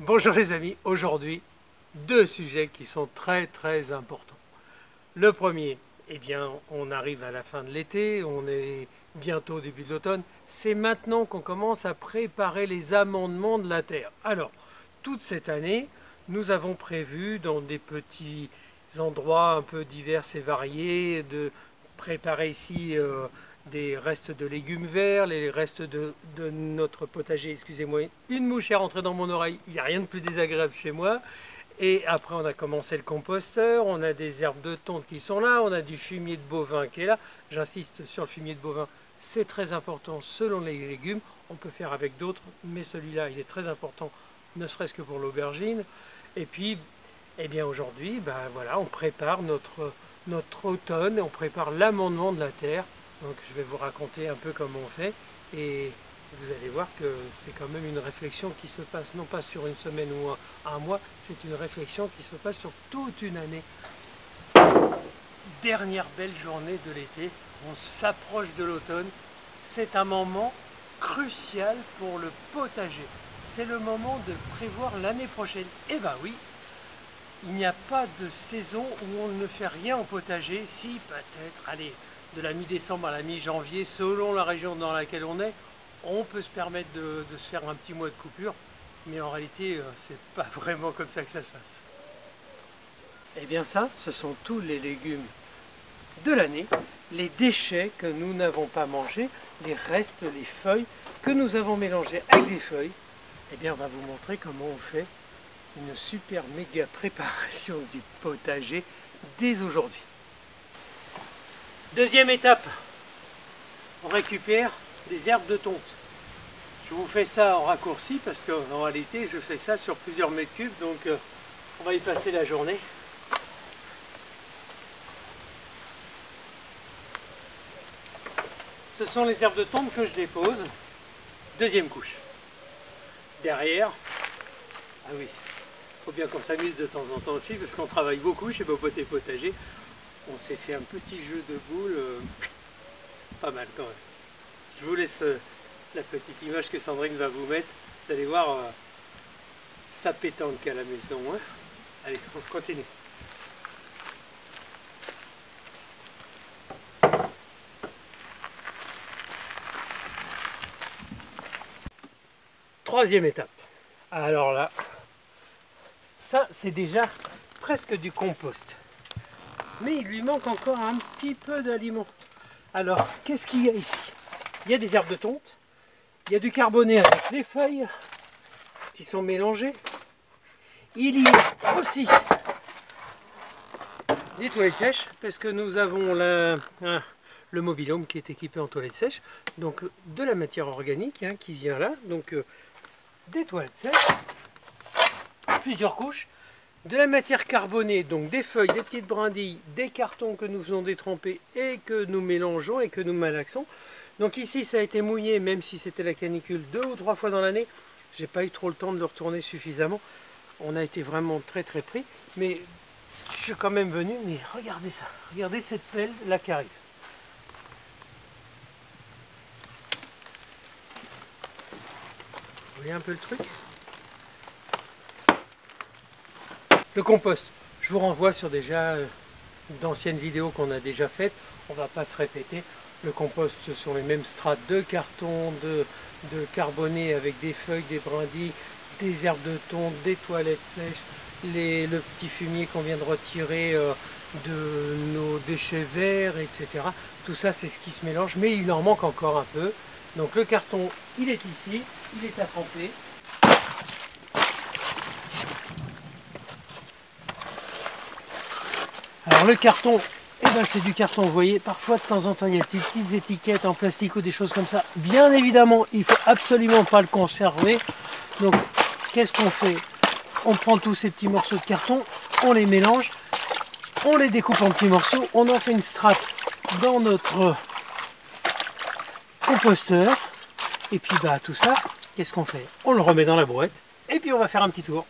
Bonjour les amis, aujourd'hui deux sujets qui sont très importants. Le premier, eh bien on arrive à la fin de l'été, on est bientôt au début de l'automne, c'est maintenant qu'on commence à préparer les amendements de la terre. Alors, toute cette année, nous avons prévu dans des petits endroits un peu divers et variés de préparer ici des restes de légumes verts, les restes de notre potager, excusez-moi, une mouche est rentrée dans mon oreille, il n'y a rien de plus désagréable chez moi. Et après on a commencé le composteur, on a des herbes de tonte qui sont là, on a du fumier de bovin qui est là. J'insiste sur le fumier de bovin, c'est très important selon les légumes, on peut faire avec d'autres, mais celui-là il est très important, ne serait-ce que pour l'aubergine. Et puis, eh bien aujourd'hui, ben voilà, on prépare notre automne, on prépare l'amendement de la terre. Donc je vais vous raconter un peu comment on fait et vous allez voir que c'est quand même une réflexion qui se passe non pas sur une semaine ou un mois, c'est une réflexion qui se passe sur toute une année. Dernière belle journée de l'été, on s'approche de l'automne, c'est un moment crucial pour le potager. C'est le moment de prévoir l'année prochaine. Eh ben oui, il n'y a pas de saison où on ne fait rien au potager, si peut-être, allez, de la mi-décembre à la mi-janvier, selon la région dans laquelle on est, on peut se permettre de se faire un petit mois de coupure, mais en réalité, c'est pas vraiment comme ça que ça se passe. Eh bien ça, ce sont tous les légumes de l'année, les déchets que nous n'avons pas mangés, les restes, les feuilles que nous avons mélangées avec des feuilles. Eh bien on va vous montrer comment on fait une super méga préparation du potager dès aujourd'hui. Deuxième étape, on récupère des herbes de tonte. Je vous fais ça en raccourci parce qu'en réalité je fais ça sur plusieurs mètres cubes, donc on va y passer la journée. Ce sont les herbes de tonte que je dépose. Deuxième couche. Derrière, ah oui, il faut bien qu'on s'amuse de temps en temps aussi parce qu'on travaille beaucoup chez Popote et Potager. On s'est fait un petit jeu de boules, pas mal quand même. Je vous laisse la petite image que Sandrine va vous mettre. Vous allez voir, ça pétanque à la maison. Hein. Allez, on continue. Troisième étape. Alors là, ça c'est déjà presque du compost. Mais il lui manque encore un petit peu d'aliments. Alors, qu'est-ce qu'il y a ici? Il y a des herbes de tonte, il y a du carboné avec les feuilles qui sont mélangées. Il y a aussi des toilettes sèches, parce que nous avons le mobil-home qui est équipé en toilettes sèches. Donc de la matière organique qui vient là. Donc des toilettes sèches, plusieurs couches. De la matière carbonée, donc des feuilles, des petites brindilles, des cartons que nous faisons détremper et que nous mélangeons et que nous malaxons. Donc ici ça a été mouillé, même si c'était la canicule 2 ou 3 fois dans l'année. J'ai pas eu trop le temps de le retourner suffisamment. On a été vraiment très pris. Mais je suis quand même venu, mais regardez ça. Regardez cette pelle là qui arrive. Vous voyez un peu le truc? Le compost, je vous renvoie sur déjà d'anciennes vidéos qu'on a déjà faites. On ne va pas se répéter. Le compost, ce sont les mêmes strates de carton, de carboné avec des feuilles, des brindilles, des herbes de tonte, des toilettes sèches, le petit fumier qu'on vient de retirer de nos déchets verts, etc. Tout ça, c'est ce qui se mélange, mais il en manque encore un peu. Donc le carton, il est ici, il est à tremper. Alors le carton, eh ben c'est du carton, vous voyez, parfois de temps en temps il y a des petites étiquettes en plastique ou des choses comme ça. Bien évidemment, il ne faut absolument pas le conserver. Donc qu'est-ce qu'on fait? On prend tous ces petits morceaux de carton, on les mélange, on les découpe en petits morceaux, on en fait une strate dans notre composteur. Et puis bah tout ça, qu'est-ce qu'on fait? On le remet dans la brouette et puis on va faire un petit tour.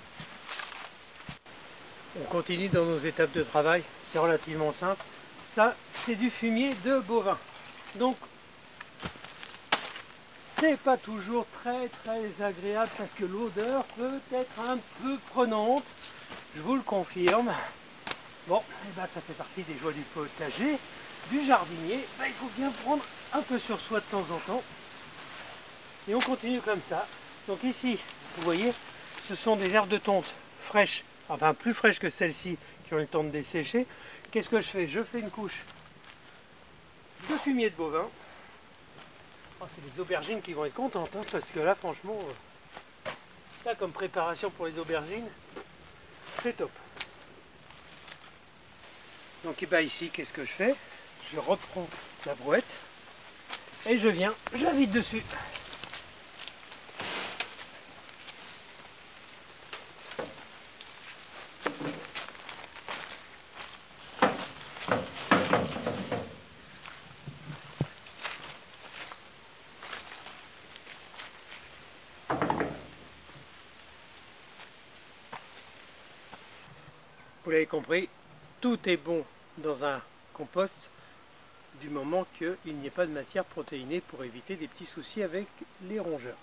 On continue dans nos étapes de travail, c'est relativement simple. Ça, c'est du fumier de bovin. Donc, c'est pas toujours très agréable parce que l'odeur peut être un peu prenante, je vous le confirme. Bon, et ben ça fait partie des joies du potager, du jardinier. Ben, il faut bien prendre un peu sur soi de temps en temps. Et on continue comme ça. Donc ici, vous voyez, ce sont des herbes de tonte fraîches, enfin plus fraîches que celles-ci qui ont eu le temps de dessécher. Qu'est-ce que je fais? Je fais une couche de fumier de bovin. Oh, c'est les aubergines qui vont être contentes, hein, parce que là, franchement, ça comme préparation pour les aubergines, c'est top. Donc et ben ici, qu'est-ce que je fais? Je reprends la brouette et j'invite dessus. Vous l'avez compris, tout est bon dans un compost du moment qu'il n'y ait pas de matière protéinée pour éviter des petits soucis avec les rongeurs.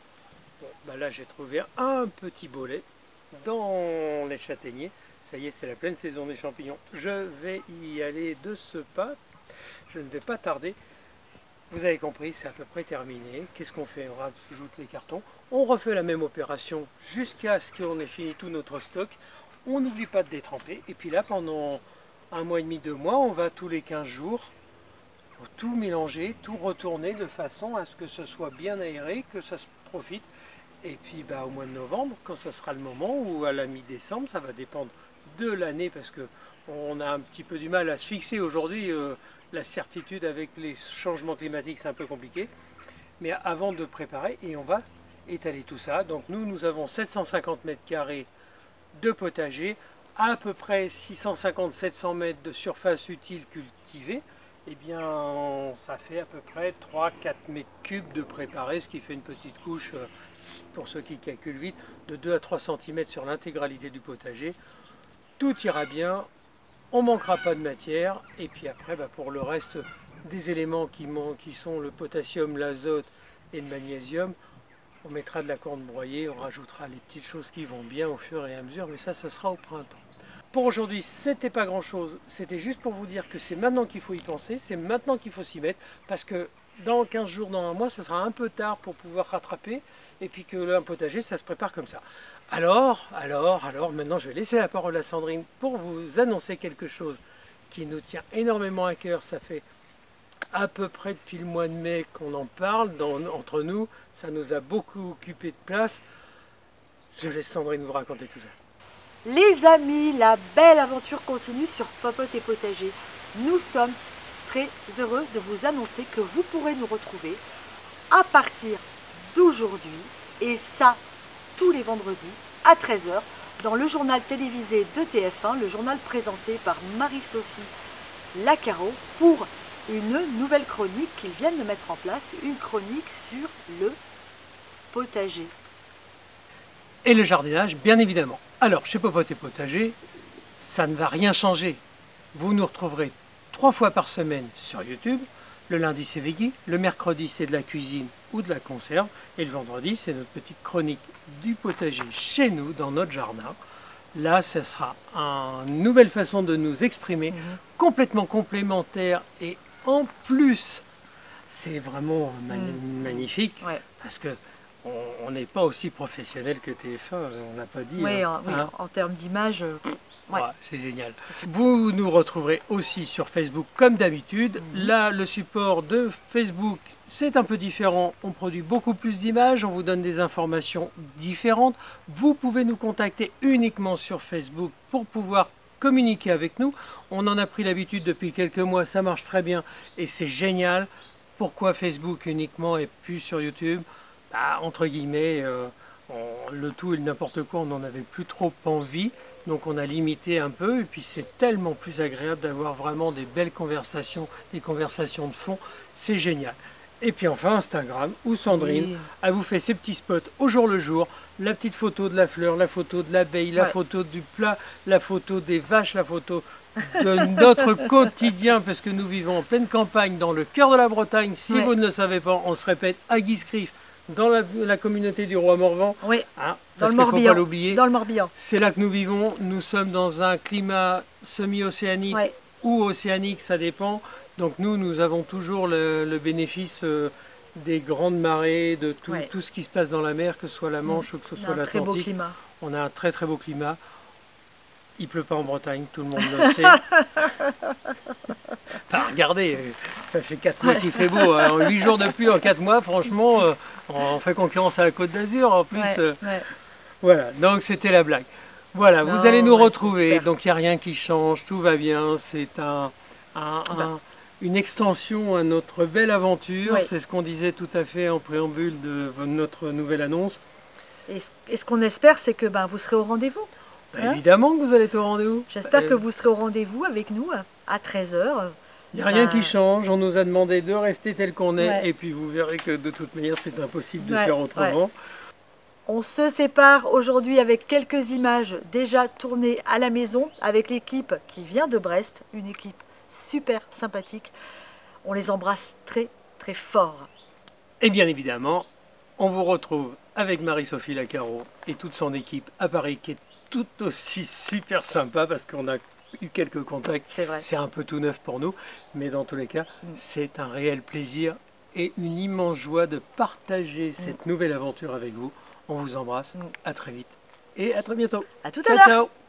Bon, ben là j'ai trouvé un petit bolet dans les châtaigniers. Ça y est, c'est la pleine saison des champignons. Je vais y aller de ce pas. Je ne vais pas tarder. Vous avez compris, c'est à peu près terminé. Qu'est-ce qu'on fait? On rajoute les cartons. On refait la même opération jusqu'à ce qu'on ait fini tout notre stock. On n'oublie pas de détremper. Et puis là, pendant 1 mois et demi, 2 mois, on va tous les 15 jours tout mélanger, tout retourner de façon à ce que ce soit bien aéré, que ça se profite. Et puis bah, au mois de novembre, quand ce sera le moment, ou à la mi-décembre, ça va dépendre de l'année, parce que on a un petit peu du mal à se fixer aujourd'hui. La certitude avec les changements climatiques, c'est un peu compliqué. Mais avant de préparer, et on va étaler tout ça. Donc nous avons 750 mètres carrés de potager, à peu près 650-700 mètres de surface utile cultivée. Eh bien, ça fait à peu près 3-4 mètres cubes de préparé, ce qui fait une petite couche, pour ceux qui calculent vite, de 2 à 3 cm sur l'intégralité du potager. Tout ira bien, on ne manquera pas de matière, et puis après, bah, pour le reste des éléments qui sont le potassium, l'azote et le magnésium, on mettra de la corne broyée, on rajoutera les petites choses qui vont bien au fur et à mesure, mais ça, ce sera au printemps. Pour aujourd'hui, c'était pas grand chose, c'était juste pour vous dire que c'est maintenant qu'il faut y penser, c'est maintenant qu'il faut s'y mettre, parce que dans 15 jours, dans 1 mois, ce sera un peu tard pour pouvoir rattraper, et puis que un potager, ça se prépare comme ça. Alors, maintenant je vais laisser la parole à Sandrine pour vous annoncer quelque chose qui nous tient énormément à cœur. Ça fait à peu près depuis le mois de mai qu'on en parle entre nous, ça nous a beaucoup occupé de place. Je laisse Sandrine vous raconter tout ça. Les amis, la belle aventure continue sur Popote et Potager. Nous sommes très heureux de vous annoncer que vous pourrez nous retrouver à partir d'aujourd'hui, et ça tous les vendredis à 13 h, dans le journal télévisé de TF1, le journal présenté par Marie-Sophie Lacaro, pour une nouvelle chronique qu'ils viennent de mettre en place, une chronique sur le potager. Et le jardinage, bien évidemment. Alors, chez Popote et Potager, ça ne va rien changer. Vous nous retrouverez 3 fois par semaine sur YouTube. Le lundi, c'est Veggie. Le mercredi, c'est de la cuisine ou de la conserve. Et le vendredi, c'est notre petite chronique du potager chez nous, dans notre jardin. Là, ce sera une nouvelle façon de nous exprimer, complètement complémentaire. Et en plus, c'est vraiment magnifique, parce que on n'est pas aussi professionnel que TF1, on n'a pas dit. Oui, en termes d'image, ouais, c'est génial. Vous nous retrouverez aussi sur Facebook comme d'habitude. Là, le support de Facebook, c'est un peu différent. On produit beaucoup plus d'images, on vous donne des informations différentes. Vous pouvez nous contacter uniquement sur Facebook pour pouvoir communiquer avec nous. On en a pris l'habitude depuis quelques mois, ça marche très bien et c'est génial. Pourquoi Facebook uniquement et plus sur YouTube? Bah, entre guillemets, le tout et le n'importe quoi, on n'en avait plus trop envie, donc on a limité un peu, et puis c'est tellement plus agréable d'avoir vraiment des belles conversations, des conversations de fond, c'est génial. Et puis enfin Instagram, où Sandrine, elle vous fait ses petits spots au jour le jour, la petite photo de la fleur, la photo de l'abeille, la photo du plat, la photo des vaches, la photo de notre quotidien, parce que nous vivons en pleine campagne, dans le cœur de la Bretagne. Si vous ne le savez pas, on se répète à Guiscrif, dans la communauté du Roi Morvan. Oui, Hein, dans parce le qu'il ne faut pas Morbihan. l'oublier. Dans le Morbihan. C'est là que nous vivons. Nous sommes dans un climat semi-océanique Ouais. ou océanique, ça dépend. Donc nous avons toujours le bénéfice des grandes marées, de tout, Ouais. tout ce qui se passe dans la mer, que ce soit la Manche ou que ce On a soit un très beau l'Atlantique. climat. On a un très très beau climat. Il pleut pas en Bretagne, tout le monde le sait. Enfin, regardez, ça fait 4 mois qu'il fait beau. Hein. 8 jours de pluie en 4 mois, franchement, on fait concurrence à la Côte d'Azur. En plus, Ouais. voilà, donc c'était la blague. Voilà, Non, vous allez nous ouais, retrouver, j'espère. donc il n'y a rien qui change, tout va bien. C'est une extension à notre belle aventure. Oui. C'est ce qu'on disait tout à fait en préambule de notre nouvelle annonce. Et ce qu'on espère, c'est que vous serez au rendez-vous. Hein? Évidemment que vous allez être au rendez-vous. J'espère que vous serez au rendez-vous avec nous à 13 h. Il n'y a rien qui change, on nous a demandé de rester tel qu'on est, Ouais. et puis vous verrez que de toute manière c'est impossible de Ouais, faire autrement. On se sépare aujourd'hui avec quelques images déjà tournées à la maison avec l'équipe qui vient de Brest, une équipe super sympathique. On les embrasse très très fort. Et bien évidemment, on vous retrouve avec Marie-Sophie Lacaro et toute son équipe à Paris qui est tout aussi super sympa parce qu'on a eu quelques contacts. C'est vrai. C'est un peu tout neuf pour nous, mais dans tous les cas, c'est un réel plaisir et une immense joie de partager cette nouvelle aventure avec vous. On vous embrasse, à très vite et à très bientôt. À tout à Ciao, l'heure. ciao.